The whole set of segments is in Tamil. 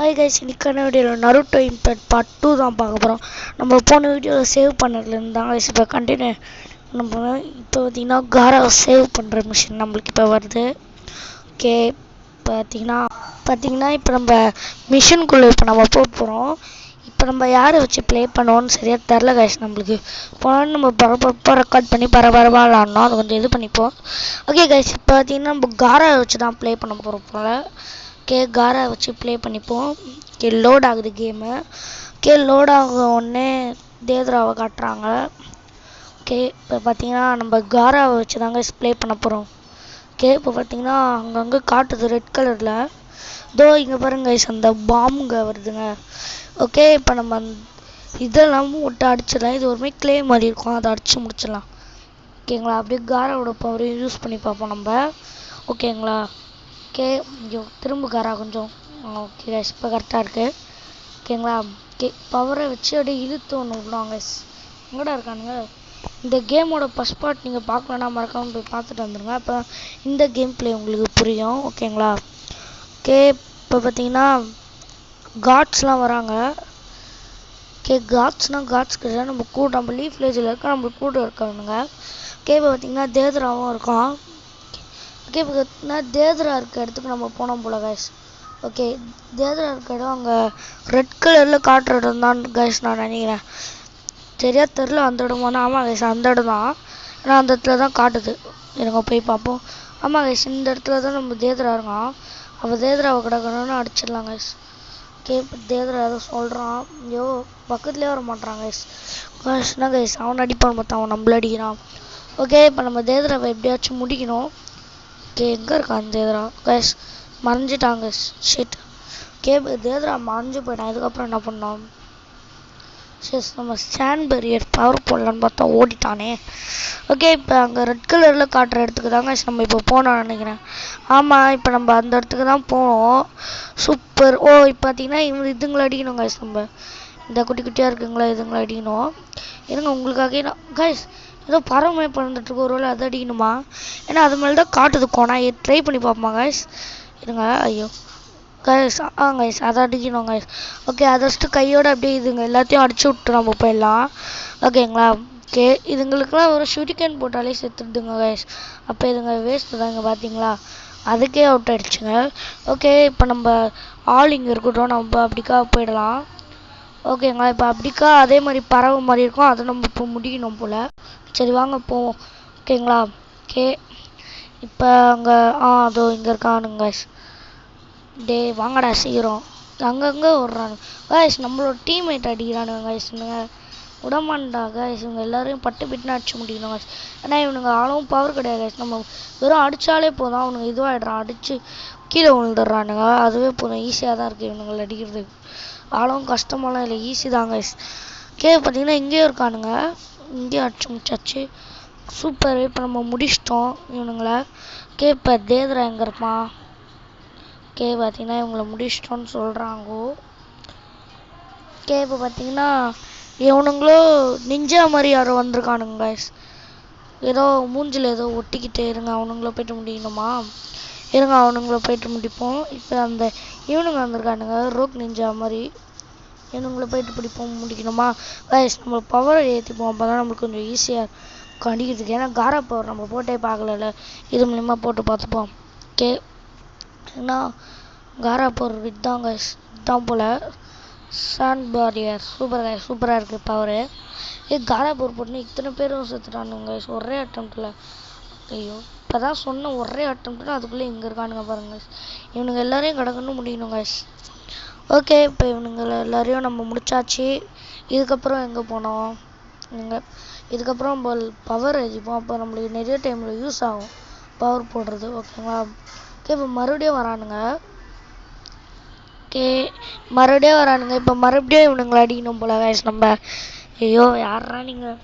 ஹாய் கைஸ், இன்னைக்கான வீடியோவில் நருட்டோ இம்பேக்ட் பார்ட் 2 தான் பார்க்க போகிறோம். நம்ம போன வீடியோவில் சேவ் பண்ணதுலேருந்து தான் கைஸ் இப்போ கண்டினியூ நம்ம இப்போ பார்த்தீங்கன்னா காராவை சேவ் பண்ணுற மிஷின் நம்மளுக்கு இப்போ வருது. ஓகே, பார்த்தீங்கன்னா இப்போ நம்ம மிஷினுக்குள்ளே இப்போ நம்ம போக போகிறோம். இப்போ நம்ம யாரை வச்சு ப்ளே பண்ணுவோன்னு சரியாக தெரில கைஸ். நம்மளுக்கு போனால் நம்ம பரபரப்பாக ரெக்கார்ட் பண்ணி பரபரப்பாக விளாட்னோம், அதை கொஞ்சம் இது பண்ணிப்போம். ஓகே கைஸ், இப்போ பார்த்தீங்கன்னா நம்ம காராவை வச்சு தான் ப்ளே பண்ண போகிறோம் போல். ஓகே, காரை வச்சு ப்ளே பண்ணிப்போம். ஓகே, லோட் ஆகுது கேமு. ஓகே, லோட் ஆக உடனே தேத்ராவை காட்டுறாங்க. ஓகே, இப்போ பார்த்தீங்கன்னா நம்ம காராவை வச்சு தாங்க ப்ளே பண்ண போகிறோம். ஓகே, இப்போ பார்த்தீங்கன்னா அங்கங்கே காட்டுது ரெட் கலரில். இதோ இங்கே பாருங்க கைஸ், அந்த பாம்புங்க வருதுங்க. ஓகே, இப்போ நம்ம இதெல்லாம் விட்டு அடிச்சிடலாம். இது ஒருமே க்ளே மாதிரி இருக்கும், அதை அடித்து முடிச்சிடலாம். ஓகேங்களா, அப்படியே காராவோட பவரையும் யூஸ் பண்ணி பார்ப்போம் நம்ம. ஓகேங்களா. ஓகே, ஐயோ திரும்ப காரா கொஞ்சம். ஓகே கைஸ், இப்போ கரெக்டாக இருக்குது. ஓகேங்களா. ஓகே, பவரை வச்சு அப்படியே இழுத்து ஒன்று விடுவாங்க கைஸ். எங்கடா இருக்கானுங்க? இந்த கேமோட ஃபஸ்ட் பார்ட் நீங்கள் பார்க்கலன்னா மறக்காமல் போய் பார்த்துட்டு வந்துடுங்க. அப்போ இந்த கேம் பிளே உங்களுக்கு புரியும். ஓகேங்களா. ஓகே, இப்போ பார்த்தீங்கன்னா காட்ஸ்லாம் வராங்க. ஓகே, காட்ஸ் கிடையாது, நம்ம லீஃப் வில்லேஜில் இருக்க நம்ம கூட இருக்கானுங்க. ஓகே, இப்போ பார்த்தீங்கன்னா தேத்ராவும் இருக்கான். ஓகே, இப்போ பார்த்தீங்கன்னா தேத்ரா இருக்க இடத்துக்கு நம்ம போனோம் போல் கைஸ். ஓகே, தேத்ரா இருக்க இடம் அங்கே ரெட் கலரில் காட்டுற இடம் தான் கைஸ் நான் நினைக்கிறேன். சரியா தெரில அந்த இடமானா. ஆமாம் கைஸ், அந்த இடம் தான். ஏன்னா அந்த இடத்துல தான் காட்டுது. எனக்கு போய் பார்ப்போம். ஆமாம் கைஸ், இந்த இடத்துல தான் நம்ம தேத்ரா இருக்கான். அப்போ தேத்ராவை கிடக்கணும்னு அடிச்சிடலாம் கைஸ். ஓகே, இப்போ தேத்ரா ஏதோ சொல்கிறான். ஐயோ பக்கத்துலேயே வர மாட்டான் கைஸ். கைஸ்னா கைஸ், அவன் அடிப்பான் பார்த்தா அவன் நம்மள அடிக்கிறான். ஓகே, இப்போ நம்ம தேத்ராவை எப்படியாச்சும் முடிக்கணும். ஓகே, எங்கே இருக்கான் தேத்ரா? கைஸ் மறைஞ்சிட்டாங்க. ஷிட். ஓகே, தேத்ரா மறைஞ்சு போயிட்டான். இதுக்கப்புறம் என்ன பண்ணோம்? சரி, நம்ம ஸ்டாண்ட் பேரியர் பவர் போடலான்னு பார்த்தா ஓடிட்டானே. ஓகே, இப்போ அங்கே ரெட் கலரில் காட்டுற இடத்துக்கு தாங்க நம்ம இப்போ போனோம்னு நினைக்கிறேன். ஆமாம், இப்போ நம்ம அந்த இடத்துக்கு தான் போனோம். சூப்பர். ஓ, இப்போ பார்த்தீங்கன்னா இதுங்களை அடிக்கணும் கைஸ். நம்ம இந்த குட்டி குட்டியாக இருக்குங்களா, இதுங்களை அடிக்கணும். இருங்க உங்களுக்காக நான் கைஸ் ஏதோ பறவை பறந்துட்டுருக்கு, ஒரு வேளை அதை அடிக்கணுமா? ஏன்னா அது மேலே தான் காட்டுது கோனா. ட்ரை பண்ணி பார்ப்போமா கைஸ்? இருங்க. ஐயோ கைஸ், கைஸ் அதை அடிக்கணும் கைஸ். ஓகே, அதை ஃபஸ்ட்டு கையோடு அப்படியே இதுங்க எல்லாத்தையும் அடிச்சு விட்டு நம்ம போயிடலாம். ஓகேங்களா. ஓகே, இதுங்களுக்குலாம் ஒரு ஷூரிகன் போட்டாலே செத்துடுதுங்க கைஸ். அப்போ இதுங்க வேஸ்ட்டு தான். இங்கே பார்த்தீங்களா, அதுக்கே அவுட் ஆகிடுச்சுங்க. ஓகே, இப்போ நம்ம ஆள் இங்கே இருக்கட்டும், நம்ம அப்படிக்கா போயிடலாம். ஓகேங்களா, இப்போ அப்படிக்கா அதே மாதிரி பறவை மாதிரி இருக்கும், அதை நம்ம இப்போ முடிக்கணும் போல். சரி வாங்க போவோம். ஓகேங்களா. ஓகே, இப்போ அங்கே அதோ இங்கே இருக்கானுங்க கைஸ். டே வாங்கடா சீக்கிரம். அங்கங்கே விட்றானுங்க கைஸ். நம்மளோட டீம்மேட் அடிக்கிறானுங்க கைஸ்னுங்க. விடமாண்டா கைஸ். இவங்க எல்லாரையும் பட்டு பிட்டுன்னு அடிச்சு முடிக்கணும் கைஸ். ஏன்னா இவனுங்க ஆளும் பவர் கிடையாது கைஸ். நம்ம வெறும் அடித்தாலே போதும், அவனுங்க இதுவாகிடுறான், அடித்து கீழே விழுந்துடுறானுங்க. அதுவே போதும், ஈஸியாக தான் இருக்குது இவனுங்களை அடிக்கிறதுக்கு. ஆளும் கஷ்டமெல்லாம் இல்லை, ஈஸி தான் கைஸ். ஓகே, பார்த்தீங்கன்னா இங்கேயும் இருக்கானுங்க. இங்கேயும் அடிச்சு முடிச்சாச்சு. சூப்பர். இப்போ நம்ம முடிச்சிட்டோம் இவனுங்களை. ஓகே, இப்போ தேத்ரா எங்கே இருப்பான்? ஓகே, பார்த்தீங்கன்னா இவங்களை முடிச்சிட்டோன்னு சொல்கிறாங்கோ. ஓகே, இப்போ பார்த்தீங்கன்னா இவனுங்களும் நிஞ்சா மாதிரி யாரோ வந்திருக்கானுங்க கைஸ். ஏதோ மூஞ்சில் ஏதோ ஒட்டிக்கிட்டே. இருங்க அவனுங்கள போய்ட்டு முடிக்கணுமா? இருங்க அவனுங்கள போய்ட்டு முடிப்போம். இப்போ அந்த இவனுங்க வந்திருக்கானுங்க ரோக் நிஞ்சா மாதிரி. இவனுங்களை போய்ட்டு பிடிப்போம், முடிக்கணுமா கைஸ்? நம்ம பவரை ஏற்றிப்போம், அப்போ தான் நம்மளுக்கு கொஞ்சம் ஈஸியாக கண்டிக்கிறதுக்கு. ஏன்னா காரா பவர் நம்ம போட்டே பார்க்கல, இது மூலிமா போட்டு பார்த்துப்போம். ஓகே, ஏன்னா காரா பவர் இதுதான் கைஸ், இதுதான் போல் சாண்ட் பேரியர். சூப்பர் கைஸ், சூப்பராக இருக்குது பவரு. காரா பவர் போட்டுன்னு இத்தனை பேரும் செத்துட்டானுங்க கைஸ் ஒரே அட்டம்ப்டில். ஐயோ, இப்போ தான் சொன்ன ஒரே அட்டம்ப்ட்னா அதுக்குள்ளே இங்கே இருக்கானுங்க பாருங்க கைஸ். இவனுங்க எல்லாரையும் கிடக்கணும் முடியணும் கைஸ். ஓகே, இப்போ இவனுங்களை எல்லாரையும் நம்ம முடிச்சாச்சு. இதுக்கப்புறம் எங்கே போனோம்? இதுக்கப்புறம் நம்ம பவர் எழுதிப்போம், அப்போ நம்மளுக்கு நிறைய டைமில் யூஸ் ஆகும் பவர் போடுறது. ஓகேங்களா. ஓகே, இப்போ மறுபடியும் வரானுங்க. ஓகே, மறுபடியும் வரானுங்க. இப்போ மறுபடியும் இவனுங்களை அடிக்கணும் போல கைஸ் நம்ம. ஐயோ யாரா நீங்கள்?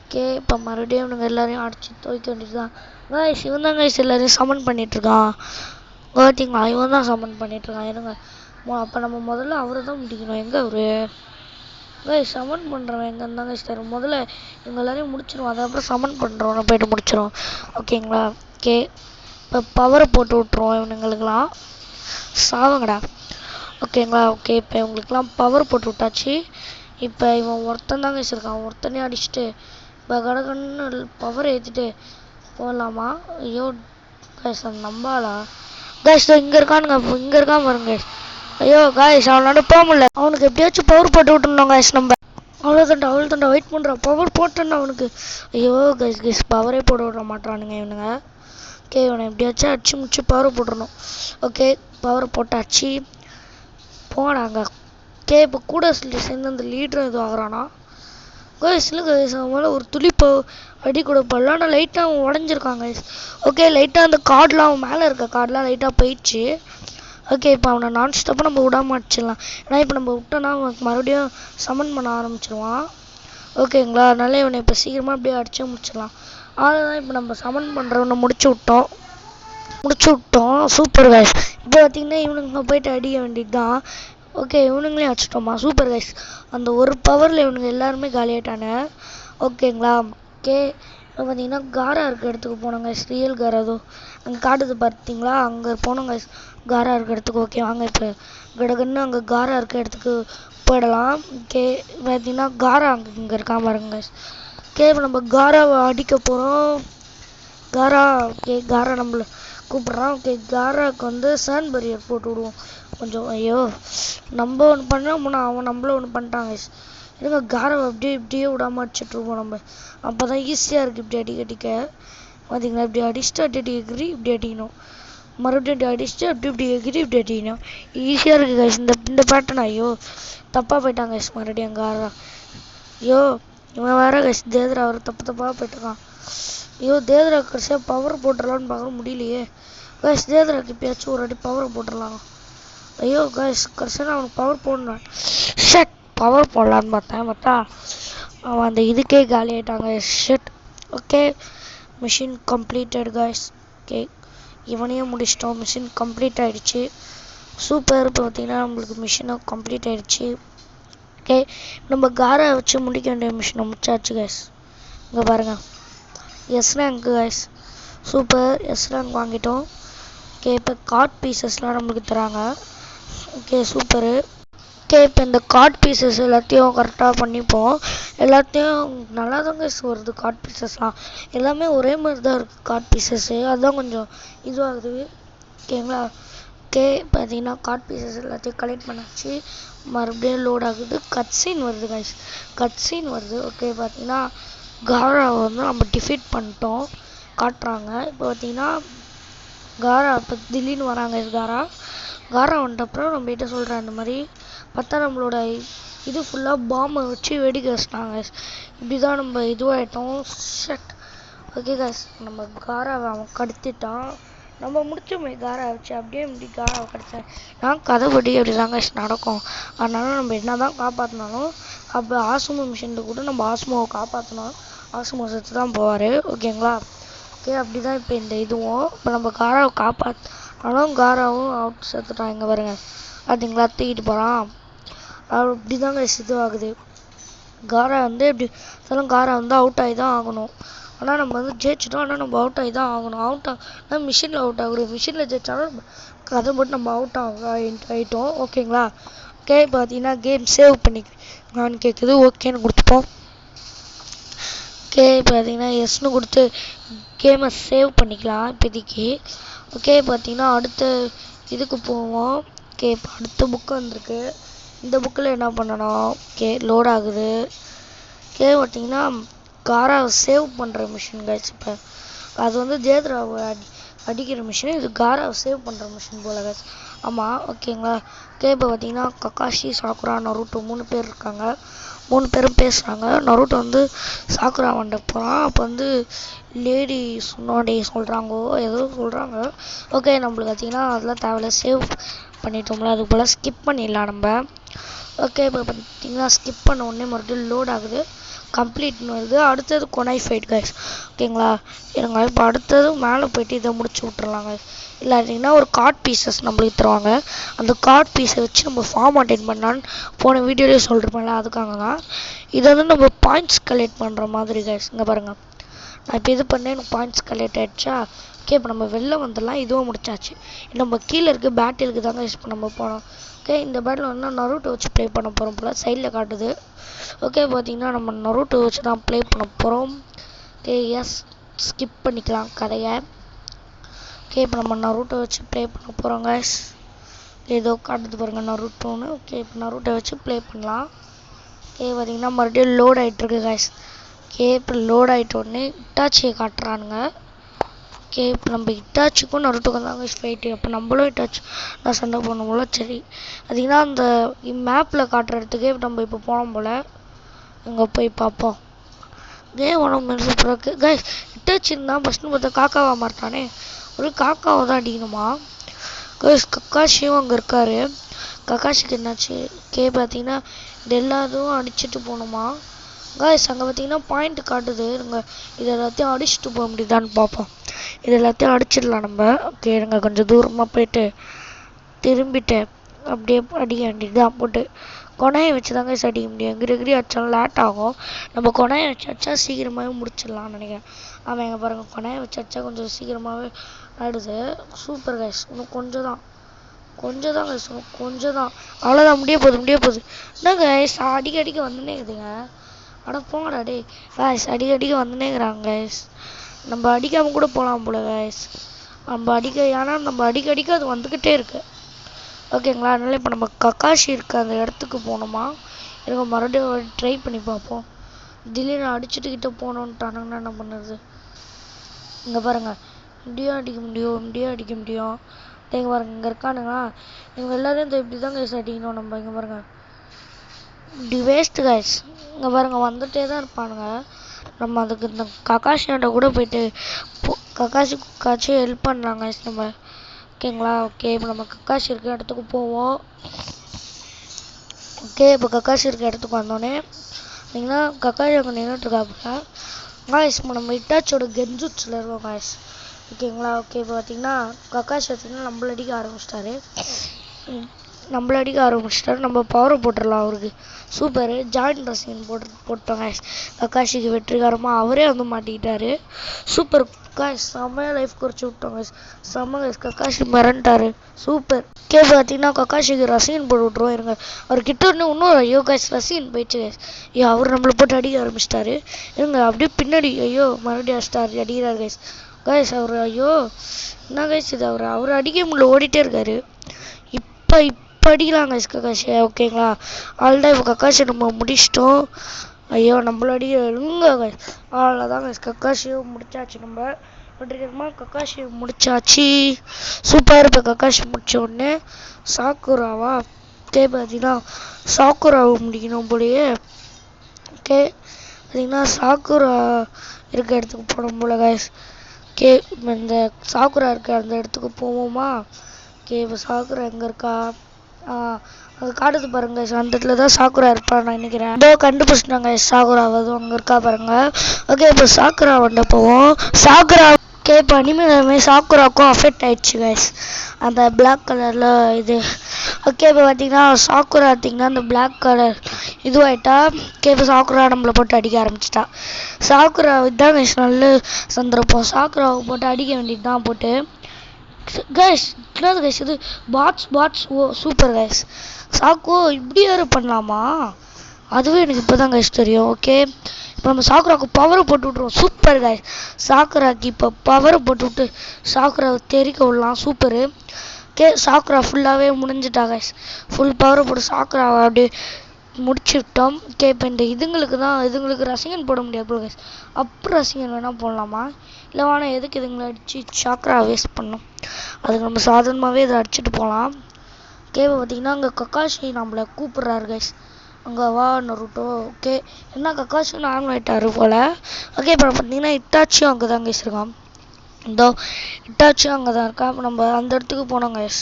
ஓகே, இப்போ மறுபடியும் இவனுங்க எல்லாரையும் அடிச்சு துவைக்க வேண்டியது தான் கைஸ். இவன் தான் கைஸ் எல்லாரையும் சமன் பண்ணிகிட்ருக்கான். பார்த்தீங்களா, இவன் தான் சமன் பண்ணிகிட்ருக்கான். இருங்க, அப்போ நம்ம முதல்ல அவரை தான் முடிக்கணும். எங்கே அவரு கைஸ்? சமன் பண்ணுறவன் எங்கே இருந்தாங்க கைஸ் தரும். முதல்ல இவங்க எல்லாரையும் முடிச்சிடுவோம், அதுக்கப்புறம் சமன் பண்ணுறவனை போய்ட்டு முடிச்சிடும். ஓகேங்களா. ஓகே, இப்போ பவரை போட்டு விட்ருவோம் இவனுங்களுக்கெல்லாம். சாவங்கடா. ஓகேங்களா. ஓகே இப்போ இவங்களுக்குலாம் பவர் போட்டு விட்டாச்சு. இப்போ இவன் ஒருத்தன் தாங்க வச்சுருக்கான், ஒருத்தனே அடிச்சுட்டு இப்போ கடகன்னு பவர் ஏற்றிட்டு போகலாமா. ஐயோ கைஸ் அது நம்பாளா கைஸ், இங்கே இருக்கானுங்க, இங்கே இருக்கான் பாருங்க. ஐயோ கைஸ் அவனால போக முடியல, அவனுக்கு எப்படியாச்சும் பவர் போட்டு விட்டுருந்தோம் கைஸ். நம்ம அவ்வளோதாண்டா வெயிட் பண்ணுறான், பவர் போட்டேன்னா அவனுக்கு. ஐயோ கைஸ் பவரே போட விட மாட்டானுங்க இவனுங்க. ஓகே இவனை எப்படியாச்சும் அடிச்சு முடிச்சு பவர் போட்டுடணும். ஓகே பவர் போட்டாச்சு, போனாங்க. ஓகே இப்போ கூட சேர்ந்து அந்த லீடரும் எதுவும் ஆகிறானா கைஸ். இல்லை கைஸ் அவன் மேலே ஒரு துளிப்போ அடி கூட போடல, ஆனால் லைட்டாக அவன் உடஞ்சிருக்கான் கைஸ். ஓகே லைட்டாக அந்த கார்டெலாம் அவன் மேலே இருக்க கார்டெலாம் லைட்டாக போயிடுச்சு. ஓகே இப்போ அவனை நான் ஸ்டாப்பாக நம்ம விடாம அடிச்சிடலாம், ஏன்னா இப்போ நம்ம விட்டோன்னா அவனுக்கு மறுபடியும் சமன் பண்ண ஆரம்பிச்சிடுவான். ஓகேங்களா, அதனால இவனை இப்போ சீக்கிரமாக அப்படியே அடிச்சு முடிச்சிடலாம். அவ்வளோதான், இப்போ நம்ம சமன் பண்ணுறவனை முடிச்சு விட்டோம். Super guys. இப்போ பார்த்தீங்கன்னா இவனுங்க போயிட்டு அடிக்க வேண்டியது தான். ஓகே இவனுங்களையும் அடிச்சிட்டோமா, சூப்பர் கைஸ். அந்த ஒரு பவரில் இவனுங்க எல்லாருமே காலியாயிட்டானு. ஓகேங்களா. ஓகே இப்போ பார்த்தீங்கன்னா காரா இருக்க இடத்துக்கு போனோம் கைஸ், ரியல் காரா அதோ அங்கே காட்டுது பார்த்தீங்களா, அங்கே போனோம் கைஸ் காரா இருக்க இடத்துக்கு. ஓகே வாங்க இப்போ கடகன்னு அங்கே காரா இருக்க இடத்துக்கு போயிடலாம். ஓகே பார்த்தீங்கன்னா காரா இங்கே இருக்காம பாருங்க கைஸ். ஓகே இப்போ நம்ம காராவை அடிக்க போகிறோம். காரா ஓகே காரா நம்மளை கூப்பிட்றான். ஓகே காராவுக்கு வந்து சாண்ட் பரியர் போட்டு விடுவோம் கொஞ்சம். ஐயோ நம்ம ஒன்று பண்ணோம், அவன் நம்மள ஒன்று பண்ணிட்டாங்க. இருங்க காராவை இப்படியே விடாம அடிச்சுட்ருப்போம் நம்ம, அப்போ தான் ஈஸியாக இருக்குது இப்படி அடிக்க. பார்த்தீங்களா இப்படி அடிச்சுட்டு அடி எகிரி இப்படி அடிக்கணும், மறுபடியும் இப்படி அடிச்சுட்டு இப்படி எகிரி இப்படி அடிக்கணும், ஈஸியாக இருக்குது கைஸ் இந்த பேட்டர்ன். ஐயோ தப்பாக போயிட்டாங்க கைஸ் மறுபடியும் காரா. ஐயோ இவன் வேற கைஸ் தேதரா அவர் தப்பாக போயிட்டுருக்கான். ஐயோ தேதரா கடைசியாக பவர் போட்டுடலான்னு பார்க்க முடியலையே கைஸ். தேதராக்கு இப்பயாச்சும் ஒரு அடி பவர் போட்டுடலாம். ஐயோ கைஸ் கடைசியாக அவனுக்கு பவர் போடணும், ஷட் பவர் போடலான்னு பார்த்தா அவன் அந்த இதுக்கே காலி ஆகிட்டாங்க. Shut. Okay machine completed guys. Okay இவனையும் முடிச்சிட்டோம், மிஷின் கம்ப்ளீட் ஆகிடுச்சு. சூப்பர். இப்போ பார்த்தீங்கன்னா நம்மளுக்கு மிஷினும் கம்ப்ளீட் ஆகிடுச்சு. ஓகே நம்ம காரை வச்சு முடிக்க வேண்டிய மிஷினை முடிச்சாச்சு கைஸ். இங்கே பாருங்கள் S rank guys, super S rank வாங்கிட்டோம். ஓகே இப்போ கார்ட் பீசஸ்லாம் நம்மளுக்கு தராங்க. Okay super. ஓகே இப்போ இந்த கார்ட் பீசஸ் எல்லாத்தையும் கரெக்டாக பண்ணிப்போம். எல்லாத்தையும் நல்லா தாங்க வருது கார்ட் பீசஸ்லாம், எல்லாமே ஒரே மாதிரி தான் இருக்குது கார்ட் பீசஸ்ஸு, அதுதான் கொஞ்சம் இதுவாகுது. ஓகேங்களா. ஓகே பார்த்தீங்கன்னா கார்ட் பீசஸ் எல்லாத்தையும் கலெக்ட் பண்ணாச்சு, மறுபடியும் லோட் ஆகுது. கட்சீன் வருது கைஸ், கட்சீன் வருது. ஓகே பார்த்தீங்கன்னா காராவை வந்து நம்ம டிஃபீட் பண்ணிட்டோம் காட்டுறாங்க. இப்போ பார்த்தீங்கன்னா காரா இப்போ திடீர்னு வராங்க. காரா வந்துட்டப்புறம் நம்ம கிட்ட சொல்கிறேன் இந்த மாதிரி பார்த்தா நம்மளோட இது ஃபுல்லாக பாம்பை வச்சு வெடிக்க வச்சிட்டாங்க. இப்படி தான் நம்ம இதுவாகிட்டோம். ஷட். ஓகே கைஸ் நம்ம காராவை அவன் கடத்திட்டான், நம்ம முடிச்சோமே காரா வச்சு, அப்படியே இப்படி காராவை கடத்தேன் நான் கதைப்படி அப்படி தாங்க நடக்கும். அதனால நம்ம என்ன தான் காப்பாற்றினாலும் அப்போ ஆசுமோ மிஷினில் கூட நம்ம ஆசுமோவை காப்பாற்றினோம், ஆசுமோ செத்து தான் போவார். ஓகேங்களா. ஓகே அப்படி தான் இப்போ இந்த இதுவும் இப்போ நம்ம காராவை காப்பாற்றினாலும் காராவும் அவுட் செத்துட்டான். இங்கே பாருங்க பார்த்தீங்களா தூக்கிட்டு போகிறான். அப்படி தாங்க இதுவாகுது. காரா வந்து எப்படி இருந்தாலும் காரா வந்து அவுட் ஆகி தான் ஆகணும். ஆனால் நம்ம வந்து ஜெயிச்சிட்டோம், ஆனால் நம்ம அவுட் ஆகி தான் ஆகணும். அவுட் ஆனால் மிஷினில் அவுட் ஆகணும், மிஷினில் ஜெயிச்சாலும் கதை போட்டு நம்ம அவுட் ஆகிட்டோம். ஓகேங்களா. ஓகே பார்த்தீங்கன்னா கேம் சேவ் பண்ணிக்கலான்னு கேட்குது, ஓகேன்னு கொடுத்துப்போம். ஓகே பார்த்தீங்கன்னா எஸ்ன்னு கொடுத்து கேமை சேவ் பண்ணிக்கலாம் இப்போதைக்கு. ஓகே பார்த்தீங்கன்னா அடுத்த இதுக்கு போவோம். ஓகே இப்போ அடுத்த புக்கு வந்திருக்கு, இந்த புக்கில் என்ன பண்ணணும். ஓகே லோட் ஆகுது. ஓகே பார்த்தீங்கன்னா காராவை சேவ் பண்ணுற மிஷின் கைஸ். இப்போ அது வந்து தேத்ராவை அடிக்கிற மிஷின், இது காராவை சேவ் பண்ணுற மிஷின் போல் கைஸ். ஆமாம் ஓகேங்களா. ஓகே இப்போ பார்த்தீங்கன்னா கக்காஷி சாக்குரா நருட்டோ 3 பேர் இருக்காங்க, 3 பேரும் பேசுகிறாங்க. நருட்டோ வந்து சாக்குரா வந்துட்டு போகிறான், அப்போ வந்து லேடி சுனோடே சொல்கிறாங்கோ ஏதோ சொல்கிறாங்க. ஓகே நம்மளுக்கு பார்த்தீங்கன்னா அதெல்லாம் தேவையில்ல, சேவ் பண்ணிட்டோம்ல அதுக்கு போல் ஸ்கிப் பண்ணிடலாம் நம்ம. ஓகே இப்போ பார்த்தீங்கன்னா ஸ்கிப் பண்ண உடனே மறுபடியும் லோட் ஆகுது, கம்ப்ளீட்னு வருது. அடுத்தது கொனை ஃபைட் கைஸ். ஓகேங்களா. இருங்க இப்போ அடுத்தது மேலே போயிட்டு இதை முடிச்சு விட்றலாங்க. இல்லாட்டிங்கன்னா ஒரு கார்ட் பீசஸ் நம்மளுக்கு தருவாங்க, அந்த கார்ட் பீஸை வச்சு நம்ம ஃபார்ம் அட்டெண்ட் பண்ணலான்னு போன வீடியோலேயே சொல்லிருப்பேன்ல, அதுக்காக தான். இதை வந்து நம்ம பாயிண்ட்ஸ் கலெக்ட் பண்ணுற மாதிரி கைஸ். இங்கே பாருங்கள் நான் இப்போ இது பண்ணேன், எனக்கு பாயிண்ட்ஸ் கலெக்ட் ஆகிடுச்சா. ஓகே இப்போ நம்ம வெளில வந்துடலாம், இதுவும் முடிச்சாச்சு. நம்ம கீழே இருக்க பேட்டிலுக்கு தாங்க இப்போ நம்ம போனோம். ஓகே இந்த பேட்டில் வந்து நருட்டோ வச்சு ப்ளே பண்ண போகிறோம் போல் சைடில் காட்டுது. ஓகே பார்த்தீங்கன்னா நம்ம நருட்டோ வச்சு தான் ப்ளே பண்ண போகிறோம். ஓகே எஸ் ஸ்கிப் பண்ணிக்கலாம் கதையை. ஓகே இப்போ நம்ம நருட்டோ வச்சு ப்ளே பண்ண போகிறோம் கைஸ். ஏதோ காட்டுது பாருங்கள் நருட்டோன்னு. ஓகே இப்போ நருட்டோ வச்சு ப்ளே பண்ணலாம். ஓகே பார்த்தீங்கன்னா மறுபடியும் லோட் ஆகிட்டுருக்கு கைஸ். ஓகே இப்போ லோட் ஆகிட்டோடனே இட்டாச்சியை காட்டுறானுங்க. ஓகே இப்போ நம்ம இட்டாச்சிக்கும் நருட்டோக்கும் தான் கைஸ் ஃபைட்டு. அப்போ நம்மளும் இட்டாச்சி நான் சண்டை போடணும்ல. சரி பார்த்தீங்கன்னா அந்த மேப்பில் காட்டுற இடத்துக்கே நம்ம இப்போ போனோம் போல். அங்கே போய் பார்ப்போம். கேம் உடம்பு சூப்பராக இருக்குது கைஸ். இட்டாச்சி இருந்தால் ஃபஸ்ட்டு பார்த்தா காக்காவாக மாட்டானே, ஒரு காக்காவை தான் அடிக்கணுமா கைஸ். கக்காஷியும் அங்கே இருக்கார். கக்காஷிக்கு என்னாச்சு? ஓகே பார்த்தீங்கன்னா இது எல்லாத்தையும் அடிச்சுட்டு போகணுமா கைஸ். அங்கே பார்த்தீங்கன்னா பாயிண்ட் காட்டுது. நாங்கள் இது எல்லாத்தையும் அடிச்சுட்டு போக முடியுதான்னு பார்ப்போம். இது எல்லாத்தையும் அடிச்சிடலாம் நம்ம. ஓகே நாங்கள் கொஞ்சம் தூரமாக போயிட்டு திரும்பிட்டு அப்படியே அடிக்க வேண்டியதுதான். போட்டு கொனையை வச்சு தாங்க அடிக்க முடியும். எங்கிரி அடிச்சாலும் லேட் ஆகும். நம்ம கொனையை வச்சு அடிச்சா சீக்கிரமாகவே முடிச்சிடலாம்னு நினைக்கிறேன். ஆமாம் எங்கள் பாருங்கள் கொனையை வச்சு அடிச்சா கொஞ்சம் சீக்கிரமாகவே ஆயிடுது. Super guys. இன்னும் கொஞ்சம் தான் கைஸ், இன்னும் கொஞ்சம் தான். அவ்வளோதான், முடிய போகுது. என்ன கைஸ் அடிக்க வந்துனே இருக்குதுங்க. ஆனால் போங்கடா டே கைஸ், அடிக்க வந்துனே இருக்கிறாங்க கைஸ். நம்ம அடிக்காமல் கூட போகலாம் போல கைஸ். ஏன்னா நம்ம அடிக்க அது வந்துக்கிட்டே இருக்கு. ஓகேங்களா, அதனால இப்போ நம்ம கக்காஷி இருக்க அந்த இடத்துக்கு போகணுமா? எனக்கு மறுபடியும் ட்ரை பண்ணி பார்ப்போம். திடீர்னு அடிச்சுட்டு கிட்ட போகணுன்ட்டானுங்கன்னா என்ன பண்ணுறது? இங்கே பாருங்கள் இப்படியும் அடிக்க முடியும். இங்கே பாருங்கள் இங்கே இருக்கானுங்களா, இவங்க எல்லாரையும் இந்த இப்படி தான் கைஸ் அடிக்கணும் நம்ம. இங்கே பாருங்கள் இப்படி வேஸ்ட்டு கைஸ். இங்கே பாருங்கள் வந்துகிட்டே தான் இருப்பானுங்க. நம்ம அதுக்கு இந்த கக்காஷியாண்ட கூட போயிட்டு கக்காஷி ஹெல்ப் பண்ணலாம் கைஸ் நம்ம. ஓகேங்களா, ஓகே இப்போ நம்ம கக்காஷி இருக்க இடத்துக்கு போவோம். ஓகே இப்போ கக்காஷி இருக்க இடத்துக்கு வந்தோடனே பார்த்தீங்கன்னா கக்காஷி அங்கே நின்றுட்டுருக்காப்புல கைஸ். இப்போ நம்ம இட்டாச்சியோட கென்ஜுட்ஸில் இருக்கோம் கைஸ். ஓகேங்களா, ஓகே இப்போ பார்த்தீங்கன்னா கக்காஷி பார்த்தீங்கன்னா நம்மள அடிக்க ஆரம்பிச்சிட்டாரு. நம்ம பவரை போட்டுடலாம் அவருக்கு. சூப்பர் ஜாயிண்ட் ரசிகன் போட்டோம் கைஸ். கக்காஷிக்கு வெற்றிகரமாக அவரே வந்து மாட்டிக்கிட்டாரு. சூப்பர் கைஸ், செம்மையாக லைஃப் குறைச்சி விட்டோம் கைஸ். செம்ம கைஸ், கக்காஷி மிரண்டாரு. சூப்பர். ஓகே பார்த்தீங்கன்னா கக்காஷிக்கு ரசிகன் போட்டு விட்ருவோம். இருங்க அவர்கிட்ட இன்னொரு ஐயோ கைஸ் ரசிகன் போயிடுச்சு கைஸ். ஐயோ அவர் நம்மளை போட்டு அடிக்க ஆரம்பிச்சிட்டாரு. இருங்க அப்படியே பின்னாடி ஐயோ மறுபடியும் அடிக்கிறார் கைஸ். அவர் ஐயோ என்ன கைஸ் இது, அவர் அடிக்க முடியல, ஓடிட்டே இருக்காரு. இப்போ அடிக்கலாம் கைஸ் கக்காஷி. ஓகேங்களா, ஆல்ரெடி இப்போ கக்காஷி நம்ம முடிச்சிட்டோம். ஐயோ நம்மள அடிங்க கைஸ். அவ்வளோதான் கைஸ், கக்காஷியும் முடிச்சாச்சு. நம்ம வெற்றிகரமாக கக்காஷி முடிச்சாச்சு. சூப்பர். இப்போ கக்காஷி முடிச்ச உடனே சாக்குராவா ஓகே பார்த்தீங்கன்னா சாக்குராவை முடிக்கணும் போலயே. ஓகே பார்த்தீங்கன்னா சாக்குரா இருக்க இடத்துக்கு போகணும் போல கைஸ். ஓகே இந்த சாக்குரா இருக்க அந்த இடத்துக்கு போவோமா? ஓகே இப்போ சாக்குரா எங்கே இருக்கா? அங்கே காட்டுது பாருங்க, அந்த இடத்துல தான் சாக்குரா இருப்பான்னு நான் நினைக்கிறேன். இதோ கண்டுபிடிச்சிட்டாங்க சாக்குரா, அதுவும் அங்கே இருக்கா பாருங்க. ஓகே இப்போ சாக்குரா வந்து போவோம். சாக்குரா ஓகே இப்போ இனிமேலுமே சாக்குராவுக்கும் அஃபெக்ட் ஆயிடுச்சு கைஸ் அந்த பிளாக் கலரில் இது. ஓகே இப்போ பார்த்தீங்கன்னா சாக்குரா பார்த்தீங்கன்னா அந்த பிளாக் கலர் இதுவாயிட்டா. ஓகே இப்போ சாக்குரா நம்மளை போட்டு அடிக்க ஆரம்பிச்சிட்டா. சாக்குரா இதுதான் கைஸ் நல்ல சந்தர்ப்பம். சாக்குராவை போட்டு அடிக்க வேண்டியது தான் போட்டு கைஸ். என்னது கைஸ் இது பாட்ஸ் ஓ சூப்பர் கைஸ். சாக்கோ இப்படி யாரு பண்ணலாமா? அதுவே எனக்கு இப்போ தான் கைஸ் தெரியும். ஓகே இப்போ நம்ம சாக்குராவுக்கு பவரை போட்டு விட்ருவோம். சூப்பர் கைஸ், சாக்குராக்கு இப்போ பவரை போட்டு விட்டு சாக்குராவை தெரிக்க விடலாம். சூப்பரு. ஓகே சாக்குரா ஃபுல்லாகவே முடிஞ்சிட்டா கைஸ். ஃபுல் பவரை போட்டு சாக்குராவை அப்படியே முடிச்சு விட்டோம். ஓகே இப்போ இந்த இதுங்களுக்கு ரசிகன் போட முடியாது போல கைஸ். அப்புறம் ரசிகன் வேணால் போடலாமா? இல்லை வேணால் எதுக்கு இதுங்களை அடித்து சாக்குரா வேஸ்ட் பண்ணோம். அதுக்கு நம்ம சாதாரணமாகவே இதை அடிச்சுட்டு போகலாம். ஓகே இப்போ பார்த்தீங்கன்னா அங்கே கக்காஷி நம்மளை கூப்பிட்றாரு கைஸ். அங்கே வா நருட்டோ. ஓகே என்ன கக்காஷி நார்மல் ஆகிட்டாரு போல். ஓகே இப்போ பார்த்தீங்கன்னா இட்டாச்சியும் அங்கே தான் கைஸ் இருக்கான். இதோ இட்டாச்சியும் அங்கே தான் இருக்கா. இப்போ நம்ம அந்த இடத்துக்கு போனோம் கைஸ்.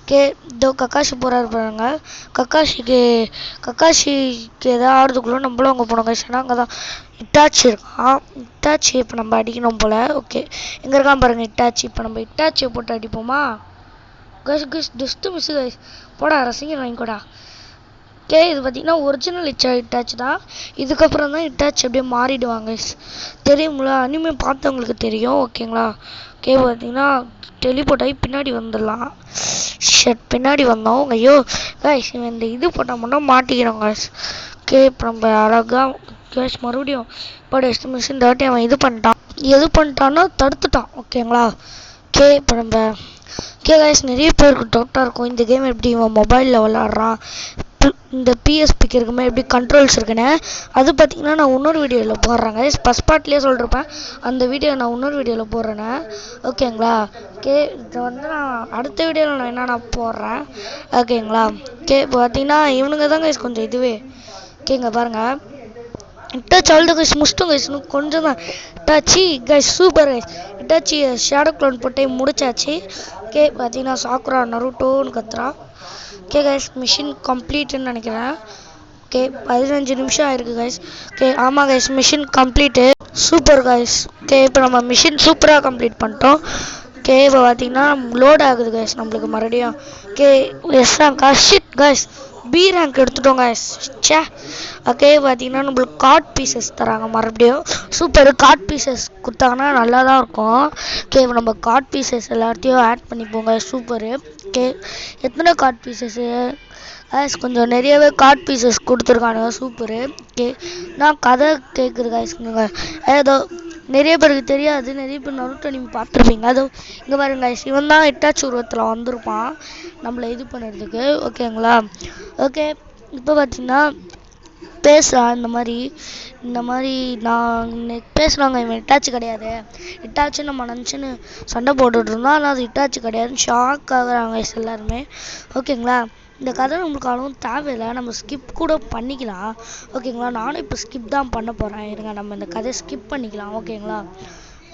ஓகே இதோ கக்காஷி போகிறாரு பாருங்க. கக்காஷிக்கு எதாவது ஆடுறதுக்குள்ளே நம்மளும் அங்கே போனோம் கைஸ். ஏன்னா அங்கே தான் இட்டாச்சி இருக்கான். இட்டாச்சி இப்போ நம்ம அடிக்கணும் போல். ஓகே எங்கே இருக்கான் பாருங்கள் இட்டாச்சி. இப்போ நம்ம இட்டாச்சியை போட்டு அடிப்போமா? Guys just miss guys. போடா ரசிகன் வாங்கிக்கோடா. ஓகே இது பார்த்தீங்கன்னா ஒரிஜினல் இட்டாச் தான். இதுக்கப்புறம் தான் இட்டாச் அப்படியே மாறிடுவாங்க தெரியுங்களா? அனிமே பார்த்தவங்களுக்கு தெரியும் ஓகேங்களா? ஓகே பார்த்தீங்கன்னா டெலிபோர்ட் ஆகி பின்னாடி வந்துடலாம். பின்னாடி வந்தோம். ஐயோ கைஸ் இந்த இது போட்டால் மட்டும் மாட்டிக்கிறோம் கைஸ். ஓகே இப்போ நம்ம அழகாக கைஸ் மறுபடியும் இப்போ டெஸ்டினேஷன் 30 அவன் இது பண்ணிட்டான்னா தடுத்துட்டான் ஓகேங்களா? ஓகே இப்போ நம்ம ஓகே கைஸ் நிறைய பேருக்கு டவுட்டாக இருக்கும் இந்த கேம் எப்படி இவன் மொபைலில் விளாட்றான், இந்த பிஎஸ்பிக்கு இருக்குமே எப்படி கண்ட்ரோல்ஸ் இருக்குன்னு. அது பார்த்தீங்கன்னா நான் இன்னொரு வீடியோவில் போடுறேங்க. ஃபஸ்ட் பார்ட்லேயே சொல்லிருப்பேன், அந்த வீடியோ நான் இன்னொரு வீடியோவில் போடுறேன்னு ஓகேங்களா? ஓகே இதை வந்து நான் அடுத்த வீடியோவில் நான் என்னென்ன போடுறேன் ஓகேங்களா? ஓகே இப்போ பார்த்தீங்கன்னா இவனுங்க தான் கைஸ் கொஞ்சம் இதுவே ஓகேங்க பாருங்கள். இட்டாச்சி அவ்வளோ கைஸ் முடிச்சிட்டோம் கைஸ், இன்னும் கொஞ்சம் தான் Itachi guys super guys. Itachi shadow clone போட்டே முடிச்சாச்சு. ஓகே பார்த்தீங்கன்னா சாக்குரா நருட்டோன்னு கத்துறான். ஓகே கைஸ் மிஷின் கம்ப்ளீட்டுன்னு நினைக்கிறேன். ஓகே 15 நிமிஷம் ஆயிருக்கு கைஸ். ஓகே ஆமாம் guys machine complete super guys. Okay இப்போ நம்ம மிஷின் சூப்பராக கம்ப்ளீட் பண்ணிட்டோம். ஓகே இப்போ பார்த்தீங்கன்னா லோட் ஆகுது கைஸ் நம்மளுக்கு மறுபடியும். Okay S rank shit guys B rank எடுத்துட்டோம் கைஸ். சே ஓகே பார்த்தீங்கன்னா நம்மளுக்கு கார்ட் பீசஸ் தராங்க மறுபடியும். சூப்பர் கார்ட் பீசஸ் கொடுத்தாங்கன்னா நல்லா தான் இருக்கும். ஓகே நம்ம கார்ட் பீசஸ் எல்லாத்தையும் ஆட் பண்ணிப்போங்க சூப்பரு. ஓகே எத்தனை கார்ட் பீசஸ்ஸு கைஸ் கொஞ்சம் நிறையவே கார்ட் பீசஸ் கொடுத்துருக்கானுங்க சூப்பரு. ஓகே நான் கதை கேட்குது கைஸ்ங்க ஏதோ நிறைய பேருக்கு தெரியாது, நிறைய பேர் நருட்டோ நீங்கள் பார்த்துருப்பீங்க. அதுவும் இங்கே பாருங்க கைஸ் இவன் தான் இட்டாச்சி உருவத்தில் வந்திருப்பான் நம்மளை இது பண்ணுறதுக்கு ஓகேங்களா? ஓகே இப்போ பார்த்தீங்கன்னா பேசுகிறான் இந்த மாதிரி நான் பேசுகிறாங்க இவன் இட்டாச்சி கிடையாது, இட்டாச்சின்னு நம்ம நினச்சின்னு சண்டை போட்டுட்டு இருந்தோம், ஆனால் அது இட்டாச்சி கிடையாதுன்னு ஷாக் ஆகுறாங்க எல்லாருமே ஓகேங்களா? இந்த கதை நம்மளுக்கு அவ்வளவும் தேவையில்லை, நம்ம ஸ்கிப் கூட பண்ணிக்கலாம் ஓகேங்களா? நானும் இப்போ ஸ்கிப் தான் பண்ண போகிறேன், இருங்க நம்ம இந்த கதையை ஸ்கிப் பண்ணிக்கலாம் ஓகேங்களா?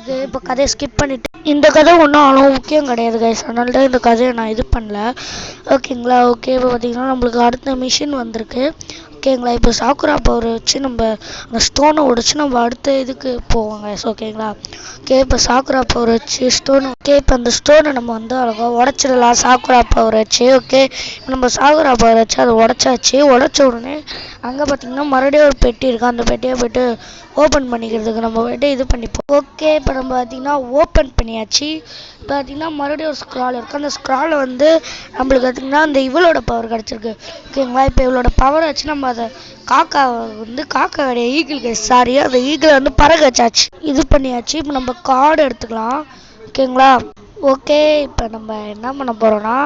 ஓகே இப்போ கதையை ஸ்கிப் பண்ணிவிட்டு இந்த கதை ஒன்றும் அவ்வளோ முக்கியம் கிடையாது கைஸ், அதனால தான் இந்த கதையை நான் இது பண்ணல ஓகேங்களா? ஓகே இப்போ பார்த்தீங்கன்னா நம்மளுக்கு அடுத்த மிஷின் வந்திருக்கு ஓகேங்களா? இப்போ சாக்குரா பவர் வச்சு நம்ம அந்த ஸ்டோனை உடைச்சு நம்ம அடுத்த இதுக்கு போவோம் கைஸ் ஓகேங்களா? ஓகே இப்போ சாக்குரா பவர் வச்சு ஸ்டோன் ஓகே இப்போ அந்த ஸ்டோனை நம்ம வந்து அழகாக உடச்சிடலாம் சாக்குரா பவர் வச்சு. ஓகே நம்ம சாக்குரா பவர் வச்சு அதை உடச்சாச்சு. உடச்ச உடனே அங்கே பார்த்தீங்கன்னா மறுபடியும் ஒரு பெட்டி இருக்குது, அந்த பெட்டியை போய்ட்டு ஓப்பன் பண்ணிக்கிறதுக்கு நம்ம போய்ட்டு இது பண்ணிப்போம். ஓகே இப்போ நம்ம பார்த்தீங்கன்னா ஓப்பன் பண்ணியாச்சு. இப்போ பார்த்தீங்கன்னா மறுபடியும் ஒரு ஸ்க்ரால் இருக்குது, அந்த ஸ்க்ராலை வந்து நம்மளுக்கு பார்த்தீங்கன்னா அந்த இவளோட பவர் கிடச்சிருக்கு ஓகேங்களா? இப்போ இவளோட பவர் வச்சு நம்ம அதை காக்கா கிடையாது ஈகிள் சாரி அந்த ஈகிளை வந்து பறக்க வச்சாச்சு இது பண்ணியாச்சு. இப்போ நம்ம கார்டு எடுத்துக்கலாம் ஓகேங்களா? ஓகே இப்போ நம்ம என்ன பண்ண போகிறோன்னா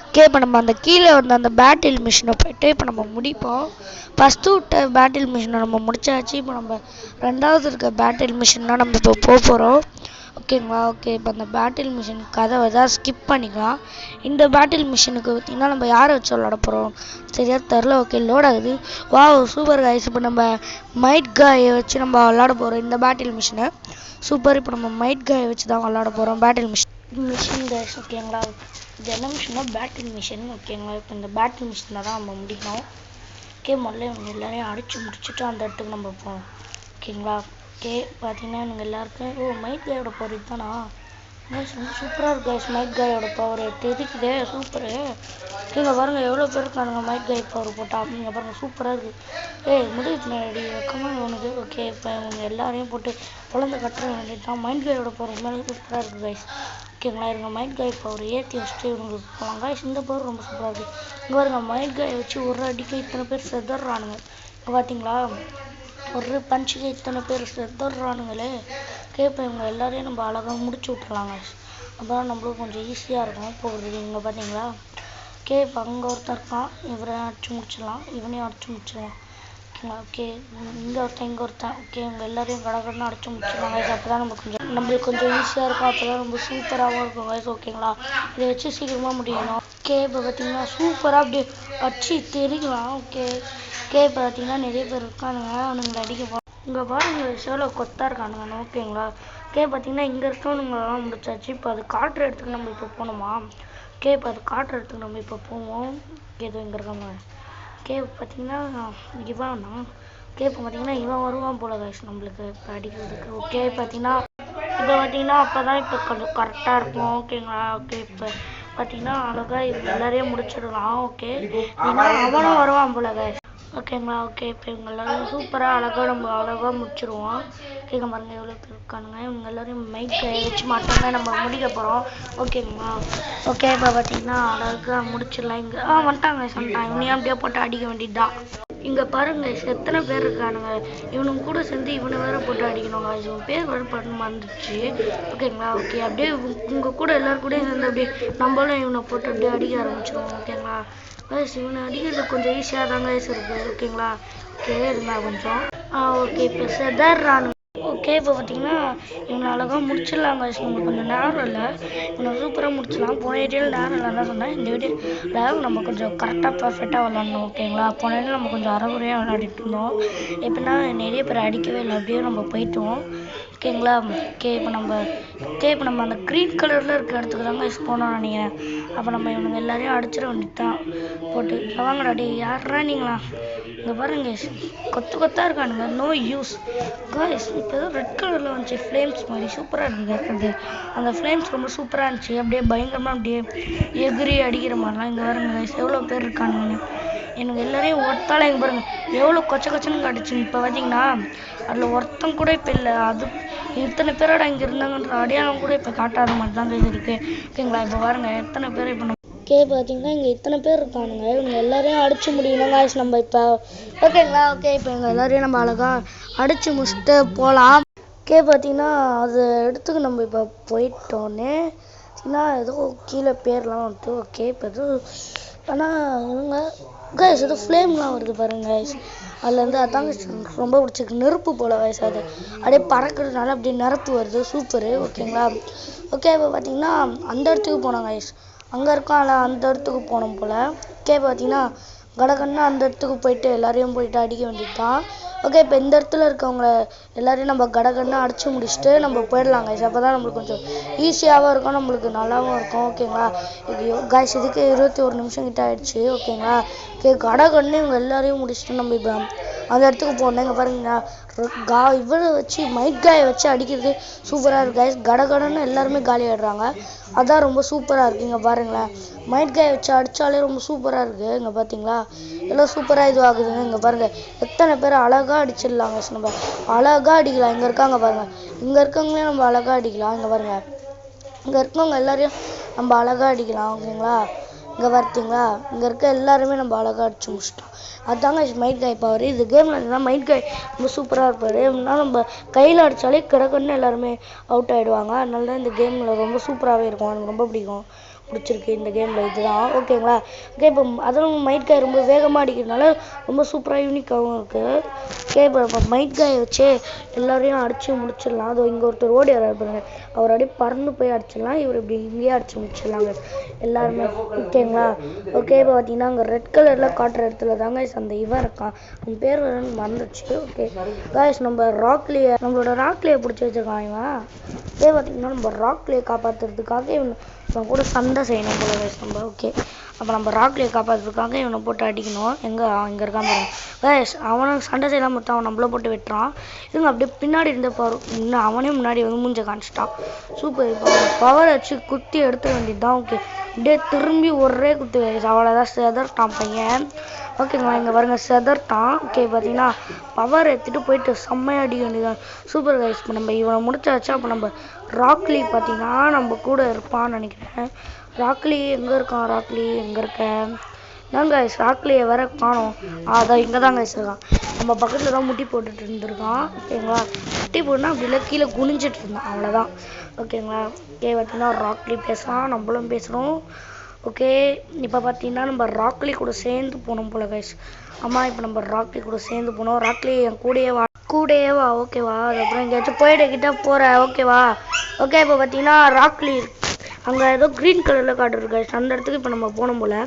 ஓகே இப்போ நம்ம அந்த கீழே வந்து அந்த பேட்டில் மிஷினை போய்ட்டு இப்போ நம்ம முடிப்போம். ஃபஸ்ட்டு விட்ட பேட்டில் மிஷினை நம்ம முடிச்சாச்சு. இப்போ நம்ம ரெண்டாவது இருக்க பேட்டில் மிஷின்னா நம்ம இப்போ போகிறோம் ஓகேங்களா? ஓகே இப்போ அந்த பேட்டில் மிஷின் கதை தான் ஸ்கிப் பண்ணிக்கலாம். இந்த பேட்டில் மிஷினுக்கு பார்த்திங்கன்னா நம்ம யாரை வச்சு விளாட போகிறோம் சரியா தெரில. ஓகே லோட் ஆகுது. வா சூப்பர் கைஸ் இப்போ நம்ம மைட் காயை வச்சு நம்ம விளாட போகிறோம் இந்த பேட்டில் மிஷினை சூப்பர். இப்போ நம்ம மைட் காயை வச்சு தான் விளாட போகிறோம் பேட்டில் மிஷின் கைஸ் ஓகேங்களா? இது என்ன மிஷின்னா பேட்டில் மிஷின் ஓகேங்களா? இப்போ இந்த பேட்டில் மிஷினை தான் நம்ம முடிக்கணும். ஓகே முதல்ல இவங்க எல்லாரையும் அடித்து முடிச்சுட்டு அந்த இடத்துக்கு நம்ம போவோம் ஓகேங்களா? ஓகே பார்த்தீங்கன்னா இவங்க எல்லாருக்கும் மைட் காயோட பவர் இதுதானா கைஸ் ரொம்ப சூப்பராக இருக்குது கைஸ். மைட் காயோட பவர் தெரிக்குதே சூப்பரு. ஓகேங்க பாருங்கள் எவ்வளோ பேர் இருக்கானுங்க மைட் காய் பவர் போட்டால் அப்படிங்க பாருங்கள் சூப்பராக இருக்குது. முடிவு பின்னாடி வெக்கமாக ஒன்றுது. ஓகே இப்போ இவங்க எல்லாரையும் போட்டு குழந்தை கட்டுற வேண்டியதான். மைட் காயோட பவர் மேலே சூப்பராக இருக்குது கைஸ் ஓகேங்களா? இவங்க மைட் காய் பவர் ஏற்றி வச்சுட்டு இவங்களுக்கு போகலாம் கைஸ். இந்த பவர் ரொம்ப சூப்பராக இருக்குது. இங்கே பாருங்க மைட் காயை வச்சு ஒரு அடிக்கு இத்தனை பேர் செதறானுங்க. இங்கே பார்த்தீங்களா ஒரு பஞ்சுக்கு இத்தனை பேர் செதறானுங்களே. ஓகே இப்போ இவங்க எல்லாரையும் நம்ம அழகாக முடிச்சு விட்டுருலாங்க அப்போ நம்மளுக்கு கொஞ்சம் ஈஸியாக இருக்கும் போகிறது. இங்கே பார்த்தீங்களா ஓகே இப்போ அங்கே ஒருத்தர் இருக்கான், இவரையும் அடிச்சு முடிச்சிடலாம், இவனையும் அடிச்சு முடிச்சிடலாம் ஓகேங்களா? ஓகே இங்கே ஒருத்தன் ஓகே இவங்க எல்லாரையும் கடகடன்னு அடிச்சு முடிச்சிடலாம் கைஸ். அப்போ தான் நம்மளுக்கு கொஞ்சம் ஈஸியாக இருக்கும், அப்போ தான் ரொம்ப சூப்பராகவும் இருக்கும் கைஸ் ஓகேங்களா? இதை வச்சு சீக்கிரமாக முடியணும். ஓகே இப்போ பார்த்தீங்கன்னா சூப்பராக அப்படியே அடிச்சு தெரிக்கலாம். ஓகே ஓகே இப்போ பார்த்தீங்கன்னா நிறைய பேர் இருக்கானுங்க அவனுங்களை அடிக்க போகிறோம். இங்கே பாருங்க எவ்வளோ கொத்தா இருக்கானுங்க ஓகேங்களா? ஓகே பார்த்தீங்கன்னா இங்கே இருக்கவனுங்களாம் முடிச்சாச்சு. இப்போ அது காட்டுற இடத்துக்கு நம்ம இப்போ போகணுமா? ஓகே இப்போ அது காட்டுற இடத்துக்கு நம்ம இப்போ போவோம். ஏதோ இங்கே இருக்காங்க. ஓகே பார்த்தீங்கன்னா இவனா ஓகே இப்போ பார்த்தீங்கன்னா இவன் வருவான் போல கைஸ் நம்மளுக்கு இப்போ அடிக்கிறதுக்கு. ஓகே பார்த்தீங்கன்னா அப்போ தான் இப்போ கொஞ்சம் கரெக்டாக இருக்கும் ஓகேங்களா? ஓகே இப்போ பார்த்தீங்கன்னா அழகாக இவங்க எல்லாரையும் முடிச்சிடலாம். ஓகே, ஏன்னா அவனும் வருவான் போல guys. ஓகேங்களா? ஓகே, இப்போ இவங்க எல்லாரும் சூப்பராக அழகாக நம்ம அழகாக முடிச்சிருவோம். ஓகேங்க, பாருங்க எவ்வளோ பேர் இருக்கானுங்க. இவங்க எல்லாரையும் மைக் வச்சு மட்டும்தான் நம்ம முடிக்க போகிறோம். ஓகேங்களா? ஓகே, இப்போ பார்த்தீங்கன்னா அழகாக முடிச்சிடலாம். இங்கே வந்துட்டாங்க சொன்னான். இவனையும் அப்படியே போட்டு அடிக்க வேண்டியதுதான். இங்கே பாருங்க எத்தனை பேர் இருக்கானுங்க. இவனுங்க கூட சேர்ந்து இவனை வேற போட்டு அடிக்கணுங்க. இவன் பேர் வேறு பண்ண வந்துச்சு. ஓகேங்களா? ஓகே, அப்படியே உங்கள் கூட எல்லாரும் கூட சேர்ந்து அப்படியே நம்மளும் இவனை போட்டு அப்படியே அடிக்க ஆரம்பிச்சிடுவோம். ஓகேங்களா? இவனை அடிக்கிறது கொஞ்சம் ஈஸியாக தாங்க இருக்குது. ஓகேங்களா? ஓகே, இருந்தா கொஞ்சம் ஓகே, இப்போ செதறானு. ஓகே, இப்போ பார்த்தீங்கன்னா இவனை அழகாக முடிச்சிடலாங்க. நம்மளுக்கு கொஞ்சம் நேரம் இல்லை, இவனை சூப்பராக முடிச்சிடலாம். போன ஏரியாவில் நேரம் இல்லை தான் சொன்னேன். இந்த வீடியோவில் நம்ம கொஞ்சம் கரெக்டாக பர்ஃபெக்டாக விளாட்ணும். ஓகேங்களா? போன ஏரியாவில் நம்ம கொஞ்சம் அரைகுறையாக விளையாடிட்டு இருந்தோம். எப்படின்னா நிறைய பேர் அடிக்கவே இல்லை, அப்படியே நம்ம போயிட்டோம். ஓகேங்களா? ஓகே, இப்போ நம்ம அந்த க்ரீன் கலரில் இருக்கிற இடத்துக்கு தாங்க போனோம் நினைக்கிறேன். அப்போ நம்ம இவனுங்க எல்லாரையும் அடிச்சிட வேண்டியது தான் போட்டு. வாங்கடா டே, யாரா நீங்களா? இங்கே பாருங்க கொத்தாக இருக்கானுங்க. No use guys. இப்போ ஏதோ ரெட் கலரில் வந்துச்சு ஃப்ளேம்ஸ் மாதிரி சூப்பராக இருக்குது. அந்த ஃப்ளேம்ஸ் ரொம்ப சூப்பராக இருந்துச்சு. அப்படியே பயங்கரமாக அப்படியே எகிரி அடிக்கிற மாதிரிலாம். இங்கே பாருங்க காய்ஸ் எவ்வளோ பேர் இருக்கானுங்கன்னு. எனக்கு எல்லாரையும் ஒருத்தால இங்கே பாருங்க எவ்வளோ கொச்சன்னு காட்டுச்சு. இப்போ பார்த்தீங்கன்னா அதில் ஒருத்தம் கூட இப்போ இல்லை. அது இத்தனை பேரோட இங்கே இருந்தாங்கன்ற அடையாளம் கூட இப்போ காட்டாத மாதிரி தான் இருக்குது. ஓகேங்களா? இப்போ பாருங்க எத்தனை பேர் இப்போ ஓகே, பார்த்தீங்கன்னா இங்கே இத்தனை பேர் இருக்கானுங்க. இவங்க எல்லாரையும் அடிச்சு முடியணும் காய்ஸ் நம்ம இப்போ. ஓகேங்களா? ஓகே, இப்போ எங்கள் எல்லாரையும் நம்ம அழகாக அடித்து முடிச்சுட்டு போகலாம். ஓகே, பார்த்தீங்கன்னா அது இடத்துக்கு நம்ம இப்போ போயிட்டோன்னே பார்த்தீங்கன்னா ஏதோ கீழே பேர்லாம் வந்துட்டு. ஓகே, இப்போ எதுவும் ஆனால் இவங்க காய்ஸ் ஏதோ ஃப்ளேம்லாம் வருது பாருங்க காய்ஸ். அதுலேருந்து அதாங்க ரொம்ப பிடிச்சிருக்கு. நெருப்பு போல் காய்ஸ், அது அப்படியே பறக்கிறதுனால அப்படியே நெருப்பு வருது. சூப்பரு. ஓகேங்களா? ஓகே, இப்போ பார்த்தீங்கன்னா அந்த இடத்துக்கு போனோம் காய்ஸ். அங்கே இருக்கோம் இல்லை அந்த இடத்துக்கு போனோம் போல். ஓகே, பார்த்தீங்கன்னா கடகன்னா அந்த இடத்துக்கு போயிட்டு எல்லாரையும் போயிட்டு அடிக்க வேண்டியது தான். ஓகே, இப்போ இந்த இடத்துல இருக்கவங்க எல்லாரையும் நம்ம கடகன்னா அடிச்சு முடிச்சுட்டு நம்ம போயிடலாம் கைஸ். அப்போ தான் நம்மளுக்கு கொஞ்சம் ஈஸியாகவும் இருக்கும், நம்மளுக்கு நல்லாவும் இருக்கும். ஓகேங்களா? கைஸ் இதுக்கு 21 நிமிஷம் கிட்ட ஆயிடுச்சு. ஓகேங்களா? ஓகே, கடகன்னு இவங்க எல்லாரையும் முடிச்சுட்டு நம்ம இப்போ அந்த இடத்துக்கு போனோம். இங்கே பாருங்க இவரை வச்சு மைக் காயை வச்சு அடிக்கிறது சூப்பராக இருக்கு கைஸ். கடகடன்னு எல்லாருமே காலி ஆடுறாங்க. அதான் ரொம்ப சூப்பராக இருக்குது. இங்கே பாருங்களேன், மைட் காயை வச்சு அடித்தாலே ரொம்ப சூப்பராக இருக்குது. இங்கே பார்த்தீங்களா எல்லாம் சூப்பராக இதுவாகுதுங்க. இங்கே பாருங்கள் எத்தனை பேர் அழகாக அடிச்சிடலாங்க. நம்ம அழகாக அடிக்கலாம். இங்கே இருக்காங்க பாருங்கள், இங்கே இருக்கவங்களே நம்ம அழகாக அடிக்கலாம். இங்கே பாருங்கள் இங்கே இருக்கவங்க எல்லாரையும் நம்ம அழகாக அடிக்கலாம். ஓகேங்களா? இங்கே பார்த்தீங்களா இங்கே இருக்க எல்லாருமே நம்ம அழகாக அடிச்சு முடிச்சிட்டோம். அதுதாங்க மைட் காய் பவர். இது கேமில் இருந்தால் மைட் காய் ரொம்ப சூப்பராக இருப்பார். எப்படின்னா நம்ம கையில் அடித்தாலே கிடக்குன்னு எல்லாருமே அவுட் ஆகிடுவாங்க. அதனால தான் இந்த கேமில் ரொம்ப சூப்பராகவே இருக்கும். எனக்கு ரொம்ப பிடிச்சிருக்கு இந்த கேமில் இதுதான். ஓகேங்களா? ஓகே, இப்போ அதெல்லாம் மைட் காய் ரொம்ப வேகமாக அடிக்கிறதுனால ரொம்ப சூப்பராக யூனிக்காகவும் இருக்குது. ஓகே, இப்போ மைட் காயை வச்சு எல்லாரையும் அடித்து முடிச்சிடலாம். அது இங்கே ஒருத்தர் ஓடி வராரு, அவர் அப்படியே பறந்து போய் அடிச்சிடலாம். இவர் இப்படி இங்கேயே அடித்து முடிச்சிடலாங்க எல்லாருமே. ஓகேங்களா? ஓகே, இப்போ பார்த்தீங்கன்னா அங்கே ரெட் கலரில் காட்டுற இடத்துல தாங்க அந்த இவன் இருக்கான். அவன் பேர் வரன்னு மறந்துச்சு. ஓகே காய்ஸ், நம்மளோட ராக்லியை பிடிச்சி வச்சிருக்கான் இவன். இதே பார்த்தீங்கன்னா நம்ம ராக்லியை காப்பாற்றுறதுக்காக இவன் கூட சண்டை செய்யணும் போல கைஸ் நம்ம. ஓகே, அப்போ நம்ம ராக்லியை காப்பாற்றுறதுக்காக இவனை போட்டு அடிக்கணும். இங்கே இருக்கான் பாருங்க கைஸ். அவனும் சண்டை செய்யலாம், மொத்தம் அவன் நம்மள போட்டு வெட்டுறான். இதுங்க அப்படியே பின்னாடி இருந்த இன்னும் அவனே முன்னாடி வந்து மூஞ்ச காமிச்சிட்டான். சூப்பர். இப்போ பவர் வச்சு குத்தி எடுத்துட வேண்டியது தான். ஓகே, அப்படியே திரும்பி ஒரே குத்து கைஸ், அவ்வளோதான். செதர்ட்டான் பையன். ஓகேங்களா? இங்கே பாருங்க செதர்ட்டான். ஓகே, பார்த்தீங்கன்னா பவர் எடுத்துகிட்டு போயிட்டு செம்மையாக அடிக்க வேண்டியதான். Super guys. இப்போ நம்ம இவனை முடிச்சாச்சா. அப்போ நம்ம ராக்லி பார்த்தீங்கன்னா நம்ம கூட இருப்பான்னு நினைக்கிறேன். ராக்லி எங்கே இருக்கான்? ராக்லி எங்கே இருக்க? தான் கைஸ் ராக்லியை வேற காணோம். அதான் இங்கே தான் கைஸ் இருக்கான். நம்ம பக்கத்தில் தான் முட்டி போட்டுட்டு இருந்திருக்கான். ஓகேங்களா? முட்டி போட்டுனா அப்படி இல்லை, கீழே குனிஞ்சிட்டு இருந்தான், அவ்வளோதான். ஓகேங்களா? ஓகே, பார்த்தீங்கன்னா ராக்லி பேசுகிறான், நம்மளும் பேசுகிறோம். ஓகே, இப்போ பார்த்தீங்கன்னா நம்ம ராக்லி கூட சேர்ந்து போனோம் போல கைஸ். ஆமாம், இப்போ நம்ம ராக்லி கூட சேர்ந்து போனோம். ராக்லி என் கூடயே வா. ஓகேவா? அதுக்கப்புறம் எங்கேயாச்சும் போயிட்டுக்கிட்ட போகிறேன். ஓகேவா? ஓகே, இப்போ பார்த்தீங்கன்னா ராக்லி அங்கே ஏதோ க்ரீன் கலரில் காட்டுறது கைஸ். அந்த இடத்துக்கு இப்போ நம்ம போனோம் போல்.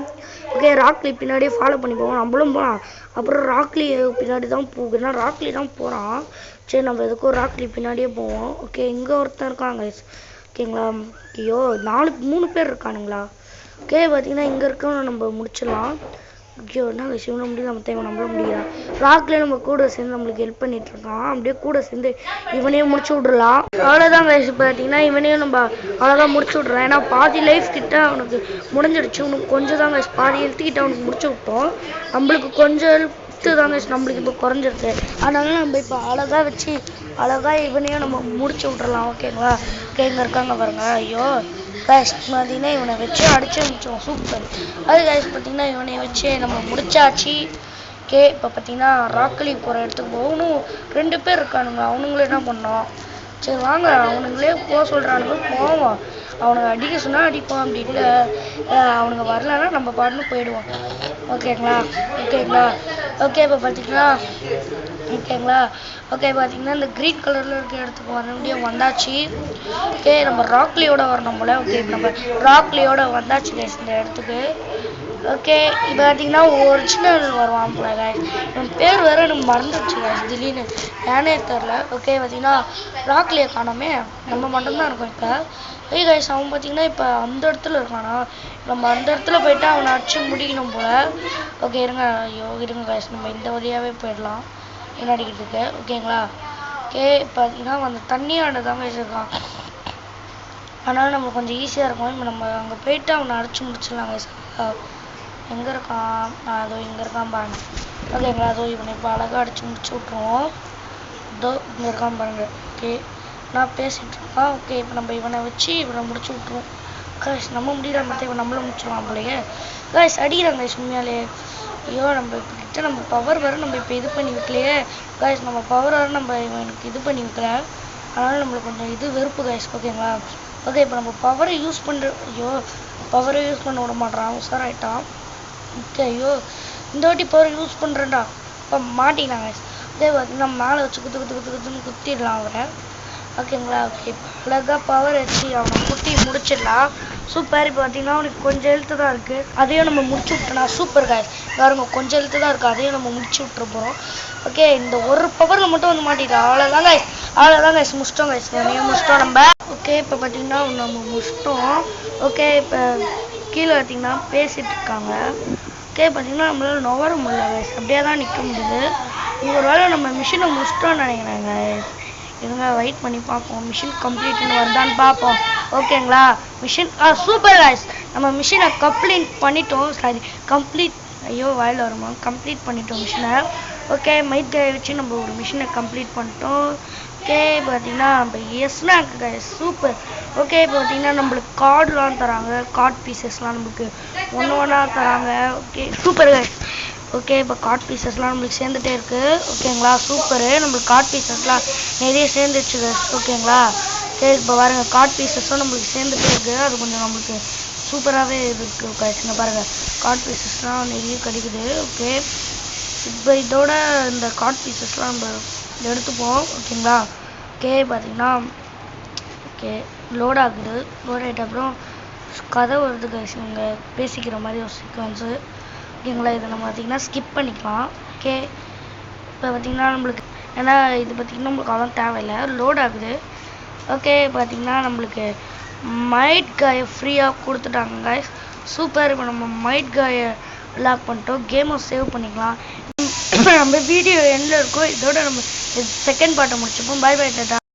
ஓகே, ராக்லி பின்னாடியே ஃபாலோ பண்ணி போவோம், நம்மளும் போகலாம். அப்புறம் ராக்லி பின்னாடி தான் போகுதுன்னா ராக்லி தான் போகிறான். சரி, நம்ம எதுக்கும் ராக்லி பின்னாடியே போவோம். ஓகே, இங்கே ஒருத்தன் இருக்கான் கைஸ். ஓகேங்களா? ஐயோ, 3 பேர் இருக்கானுங்களா? ஓகே, பார்த்தீங்கன்னா இங்கே இருக்கவங்க நம்ம முடிச்சிடலாம். ஐயோ என்ன கைஸ் இவனை முடியல நம்ம தேவை நம்மள முடியலாம். ராக்ல நம்ம கூட சேர்ந்து நம்மளுக்கு ஹெல்ப் பண்ணிட்டு இருக்கான். அப்படியே கூட சேர்ந்து இவனையும் முடிச்சு விட்றலாம். அவ்வளோதான் கைஸ். இப்போ பார்த்தீங்கன்னா இவனையும் நம்ம அழகாக முடிச்சு விட்றலாம். ஏன்னா பாதி லைஃப் கிட்ட அவனுக்கு முடிஞ்சிடுச்சு. உனக்கு கொஞ்சம் தான் கைஸ் பாதி எழுத்துக்கிட்ட அவனுக்கு முடிச்சு விட்டோம். நம்மளுக்கு கொஞ்சம் ஹெல்த்து தான் கைஸ் நம்மளுக்கு இப்போ குறைஞ்சிருக்கு. அதனால நம்ம இப்போ அழகாக வச்சு அழகாக இவனையும் நம்ம முடிச்சு விட்றலாம். ஓகேங்களா? ஓகே இங்கே இருக்காங்க பாருங்க. ஐயோ கைஸ் பார்த்தீங்கன்னா இவனை வச்சு அடிச்சு முடிச்சோம். சூப்பர். அது கைஸ் பார்த்தீங்கன்னா இவனை வச்சு நம்ம முடிச்சாச்சு. ஓகே இப்போ பார்த்தீங்கன்னா ராக்லி போகிற இடத்துக்கு போகணும். 2 பேர் இருக்கானுங்க. அவனுங்களே என்ன பண்ணோம்? சரி வாங்க அவனுங்களே போக சொல்கிறானுங்க போவோம். அவனுங்க அடிக்க சொன்னால் அடிப்போம். அப்படி இல்லை அவனுங்க வரலன்னா நம்ம பாட்டுன்னு போயிடுவோம். ஓகேங்களா? ஓகே இப்போ பார்த்தீங்கன்னா இந்த க்ரீன் கலரில் இருக்க இடத்துக்கு வர முடியும் வந்தாச்சு. ஓகே நம்ம ராக்லியோட வரணும் போல. ஓகே இப்போ நம்ம ராக்லியோட வந்தாச்சு கைஸ் இந்த இடத்துக்கு. ஓகே இப்போ பார்த்தீங்கன்னா ஒரிஜினல் வருவான் போல கைஸ். இவன் பேர் வேறு எனக்கு மறந்துடுச்சு கைஸ் திடீர்னு ஏனே தெரில. ஓகே பார்த்தீங்கன்னா ராக்லியை காணோமே நம்ம மட்டும்தான் இருக்கோம் இப்போ. ஏய் கைஸ் அவன் பார்த்தீங்கன்னா இப்போ அந்த இடத்துல இருக்கானா? நம்ம அந்த இடத்துல போயிட்டு அவனை அடிச்சு முடிக்கணும் போல். ஓகே இருங்க கைஸ் நம்ம இந்த வழியாகவே போயிடலாம் என்ன அடிக்கிறதுக்கு. ஓகேங்களா? ஓகே பார்த்தீங்கன்னா அந்த தண்ணியாண்ட தான் கைஸ் இருக்கான். அதனால் நம்மளுக்கு கொஞ்சம் ஈஸியாக இருக்கும். இப்போ நம்ம அங்கே போயிட்டு அவனை அடிச்சு முடிச்சிடலாம் கைஸ். எங்கே இருக்கான்? அதோ இங்கே இருக்கான் பாருங்க. ஓகேங்களா? அதோ இவனை இப்போ அழகாக அடிச்சு முடிச்சு விட்ருவோம். இதோ இங்கே இருக்கான் பாருங்க. ஓகே நான் பேசிகிட்டு இருக்கான். ஓகே இப்போ நம்ம இவனை வச்சு இவனை முடிச்சு விட்ருவோம். கைஸ் நம்ம முடியல மற்ற இவன் நம்மளும் முடிச்சிடலாம் போலையே. கைஸ் அடிக்கிறாங்க கைஸ் உண்மையாலே. ஐயோ நம்ம இப்போ கிட்ட நம்ம பவர் வர நம்ம இப்போ இது பண்ணி வைக்கலையே கைஸ். நம்ம பவர் வர நம்ம இவனுக்கு இது பண்ணி வைக்கல. அதனால் நம்மளுக்கு கொஞ்சம் இது வெறுப்பு கைஸ். ஓகேங்களா? ஓகே இப்போ நம்ம பவரை யூஸ் பண்ண விட மாட்டான். உஷாராயிட்டான். ஓகே ஐயோ இந்த வாட்டி பவர் யூஸ் பண்ணுறேன்டா. இப்போ மாட்டினாங்க கைஸ். அதே பார்த்தீங்கன்னா மேலே வச்சு குத்துன்னு குத்திடலாம் அவரை. ஓகேங்களா? ஓகே இப்போ அழகாக பவர் வச்சு அவனை குத்தி முடிச்சிடலாம். சூப்பர். இப்போ பார்த்தீங்கன்னா அவனுக்கு கொஞ்சம் எழுத்து தான் இருக்குது. அதையும் நம்ம முடிச்சு விட்டோம்னா சூப்பர் கைஸ். பாருங்க கொஞ்சம் எழுத்து தான் இருக்குது. அதையும் நம்ம முடிச்சு விட்டுற போகிறோம். ஓகே இந்த ஒரு பவரில் மட்டும் வந்து மாட்டிட்டோம். அவ்வளோதான் கைஸ் முடிச்சிட்டோம் கைஸ். இவனையும் முடிச்சிட்டோம் நம்ம. ஓகே இப்போ பார்த்தீங்கன்னா நம்ம முடிச்சிட்டோம். ஓகே இப்போ கீழே பார்த்தீங்கன்னா பேசிகிட்டு இருக்காங்க. ஓகே பார்த்தீங்கன்னா நம்மளால நுவர முடியல கைஸ். அப்படியே தான் நிற்க முடியுது. ஒரு வேளை நம்ம மிஷினை முடிச்சிட்டோம்னு நினைக்கிறேன் கைஸ். இருங்க வெயிட் பண்ணி பார்ப்போம் மிஷின் கம்ப்ளீட்னு வருதான்னு பார்ப்போம். ஓகேங்களா? Machine super guys. நம்ம மிஷினை கம்ப்ளீட் பண்ணிட்டோம் மிஷினை. ஓகே மைட் காயை வச்சு நம்ம ஒரு மிஷினை கம்ப்ளீட் பண்ணிட்டோம். ஓகே பார்த்தீங்கன்னா நம்ம எஸ்னாக்கு கைஸ் சூப்பர். ஓகே இப்போ பார்த்தீங்கன்னா நம்மளுக்கு கார்டுலாம் தராங்க. கார்ட் பீசஸ்லாம் நம்மளுக்கு ஒன்றா தராங்க. Okay super guys. ஓகே இப்போ கார்ட் பீசஸ்லாம் நம்மளுக்கு சேர்ந்துட்டே இருக்குது. ஓகேங்களா? சூப்பரு. நம்மளுக்கு கார்ட் பீசஸ்லாம் நிறைய சேர்ந்துச்சு கைஸ். ஓகேங்களா? சரி இப்போ பாருங்கள் கார்ட் பீசஸும் நம்மளுக்கு சேர்ந்துட்டே இருக்குது. அது கொஞ்சம் நம்மளுக்கு சூப்பராகவே இருக்குது கைஸ். இங்கே பாருங்கள் கார்ட் பீசஸ்லாம் நிறைய கிடைக்குது. ஓகே இப்போ இதோட இந்த கார்ட் பீசஸ்லாம் நம்ம எடுத்துப்போம். ஓகேங்களா? ஓகே பார்த்தீங்கன்னா ஓகே லோட் ஆகுது. லோட் ஆகிட்ட அப்புறம் கதை வருது கைஸ். இவங்க பேசிக்கிற மாதிரி ஒரு சீக்வன்ஸு. ஓகேங்களா? இதை நம்ம பார்த்திங்கன்னா ஸ்கிப் பண்ணிக்கலாம். ஓகே இப்போ பார்த்திங்கன்னா நம்மளுக்கு ஏன்னா இது பார்த்திங்கன்னா நம்மளுக்கு அவ்வளோ தேவையில்லை. லோட் ஆகுது. ஓகே பார்த்திங்கன்னா நம்மளுக்கு மைட் காயை ஃப்ரீயாக கொடுத்துட்டாங்க கைஸ். சூப்பர். இப்போ நம்ம மைட் காயை லாக் பண்ணிட்டோம். கேமை சேவ் பண்ணிக்கலாம். இப்போ நம்ம வீடியோ எண்டில் இருக்கோம். இதோட நம்ம செகண்ட் பார்ட்டை முடிச்சுப்போம். By tata.